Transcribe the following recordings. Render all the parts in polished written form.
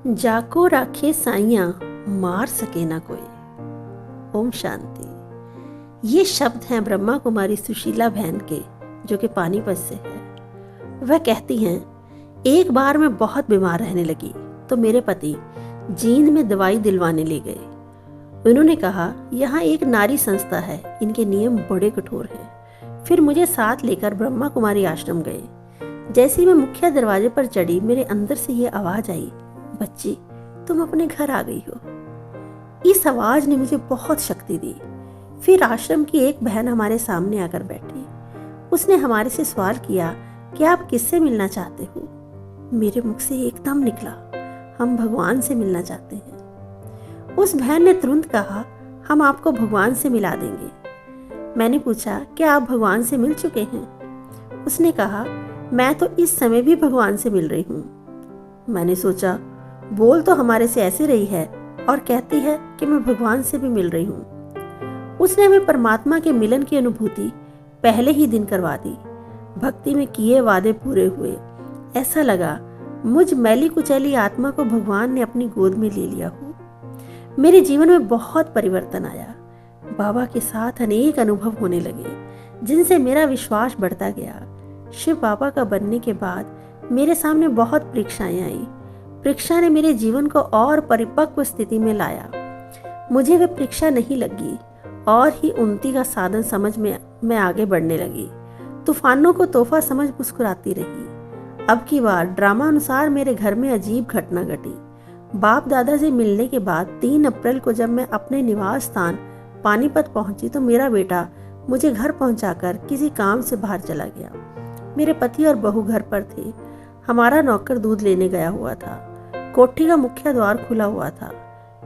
जाको राखे साइयां, मार सके ना कोई। ओम शांति। ये शब्द हैं ब्रह्मा कुमारी सुशीला बहन के, जो कि पानीपत से है। वह कहती हैं, एक बार मैं बहुत बीमार रहने लगी तो मेरे पति जींद में दवाई दिलवाने ले गए। उन्होंने कहा, यहाँ एक नारी संस्था है, इनके नियम बड़े कठोर हैं। फिर मुझे साथ लेकर ब्रह्मा कुमारी आश्रम गए। जैसे ही मैं मुख्य दरवाजे पर चढ़ी, मेरे अंदर से ये आवाज आई, बच्ची तुम अपने घर आ गई हो। इस आवाज ने मुझे बहुत शक्ति दी। फिर आश्रम की एक बहन हमारे सामने आकर बैठी। उसने हमारे से सवाल किया कि आप किससे मिलना चाहते हो। मेरे मुख से एकदम निकला, हम भगवान से मिलना चाहते हैं। उस बहन ने तुरंत कहा, हम आपको भगवान से मिला देंगे। मैंने पूछा, क्या आप भगवान से मिल चुके हैं? उसने कहा, मैं तो इस समय भी भगवान से मिल रही हूँ। मैंने सोचा, बोल तो हमारे से ऐसे रही है और कहती है कि मैं भगवान से भी मिल रही हूँ। उसने हमें परमात्मा के मिलन की अनुभूति पहले ही दिन करवा दी। भक्ति में किए वादे पूरे हुए। ऐसा लगा मुझ मैली कुचैली आत्मा को भगवान ने अपनी गोद में ले लिया हो। मेरे जीवन में बहुत परिवर्तन आया। बाबा के साथ अनेक अनुभव होने लगे, जिनसे मेरा विश्वास बढ़ता गया। शिव बाबा का बनने के बाद मेरे सामने बहुत परीक्षाएं आई। परीक्षा ने मेरे जीवन को और परिपक्व स्थिति में लाया। मुझे वह परीक्षा नहीं लगी और ही उन्नति का साधन समझ में मैं आगे बढ़ने लगी। तूफानों को तोहफा समझ मुस्कुराती रही। अब की बार ड्रामा अनुसार मेरे घर में अजीब घटना घटी। बाप दादा से मिलने के बाद 3 अप्रैल को जब मैं अपने निवास स्थान पानीपत पहुंची तो मेरा बेटा मुझे घर पहुंचाकर किसी काम से बाहर चला गया। मेरे पति और बहू घर पर थे। हमारा नौकर दूध लेने गया हुआ था। कोठी का मुख्य द्वार खुला हुआ था।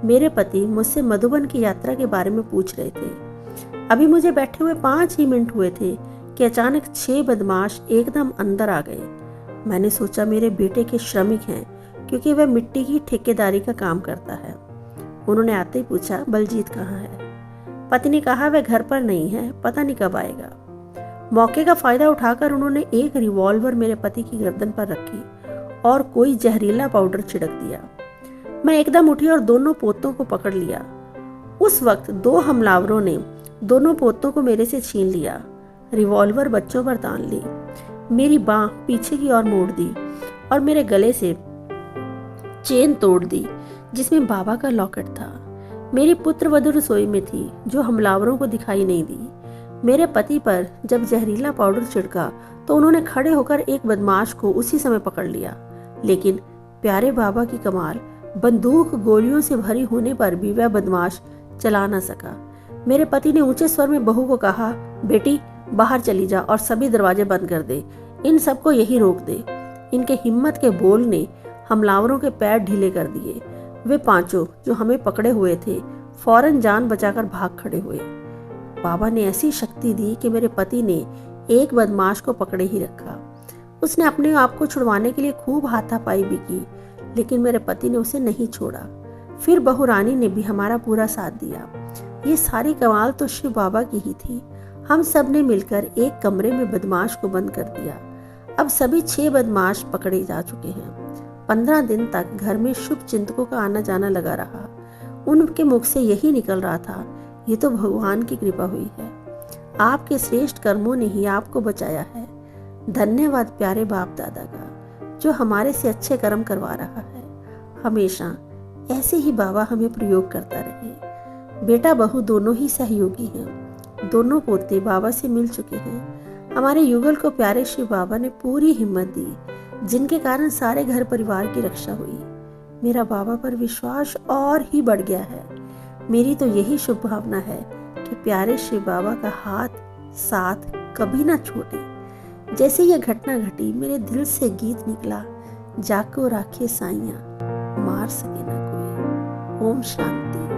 मेरे पति मुझसे मधुबन की यात्रा के बारे में पूछ रहे थे। अभी मुझे बैठे हुए 5 ही मिनट हुए थे कि अचानक 6 बदमाश एकदम अंदर आ गए। मैंने सोचा मेरे बेटे के श्रमिक हैं, क्योंकि वह मिट्टी की ठेकेदारी का काम करता है। उन्होंने आते ही पूछा, बलजीत कहाँ है? पति ने कहा, वह घर पर नहीं है, पता नहीं कब आएगा। मौके का फायदा उठाकर उन्होंने एक रिवॉल्वर मेरे पति की गर्दन पर रखी और कोई जहरीला पाउडर छिड़क दिया। मैं एकदम उठी और दोनों पोतों को पकड़ लिया। उस वक्त 2 हमलावरों ने दोनों पोतों को मेरे से छीन लिया। रिवॉल्वर बच्चों पर तान ली, मेरी बांह पीछे की ओर मोड़ दी और मेरे गले से चेन तोड़ दी जिसमें बाबा का लॉकेट था। मेरी पुत्रवधू रसोई में थी, जो हमलावरों को दिखाई नहीं दी। मेरे पति पर जब जहरीला पाउडर छिड़का तो उन्होंने खड़े होकर एक बदमाश को उसी समय पकड़ लिया। लेकिन प्यारे बाबा की कमाल, बंदूक गोलियों से भरी होने पर भी वह बदमाश चला न सका। मेरे पति ने ऊंचे स्वर में बहू को कहा, बेटी बाहर चली जा और सभी दरवाजे बंद कर दे, इन सबको यही रोक दे। इनके हिम्मत के बोल ने हमलावरों के पैर ढीले कर दिए। वे 5 जो हमें पकड़े हुए थे फौरन जान बचाकर भाग खड़े हुए। बाबा ने ऐसी शक्ति दी कि मेरे पति ने एक बदमाश को पकड़े ही रखा। उसने अपने आप को छुड़वाने के लिए खूब हाथापाई भी की, लेकिन मेरे पति ने उसे नहीं छोड़ा। फिर बहू रानी ने भी हमारा पूरा साथ दिया। ये सारी कमाल तो शिव बाबा की ही थी। हम सब ने मिलकर एक कमरे में बदमाश को बंद कर दिया। अब सभी 6 बदमाश पकड़े जा चुके हैं। 15 दिन तक घर में शुभ चिंतकों का आना जाना लगा रहा। उनके मुख से यही निकल रहा था, ये तो भगवान की कृपा हुई है। आपके श्रेष्ठ कर्मों ने ही आपको बचाया है। धन्यवाद प्यारे बाप दादा का, जो हमारे से अच्छे कर्म करवा रहा है। हमेशा ऐसे ही बाबा हमें प्रयोग करता रहे। बेटा बहू दोनों ही सहयोगी हैं। दोनों पोते बाबा से मिल चुके हैं। हमारे युगल को प्यारे शिव बाबा ने पूरी हिम्मत दी, जिनके कारण सारे घर परिवार की रक्षा हुई। मेरा बाबा पर विश्वास और ही बढ़ गया है। मेरी तो यही शुभ भावना है कि प्यारे शिव बाबा का हाथ साथ कभी ना छोड़े। जैसे यह घटना घटी, मेरे दिल से गीत निकला, जाको राखे साइयां, मार सके ना कोई। ओम शांति।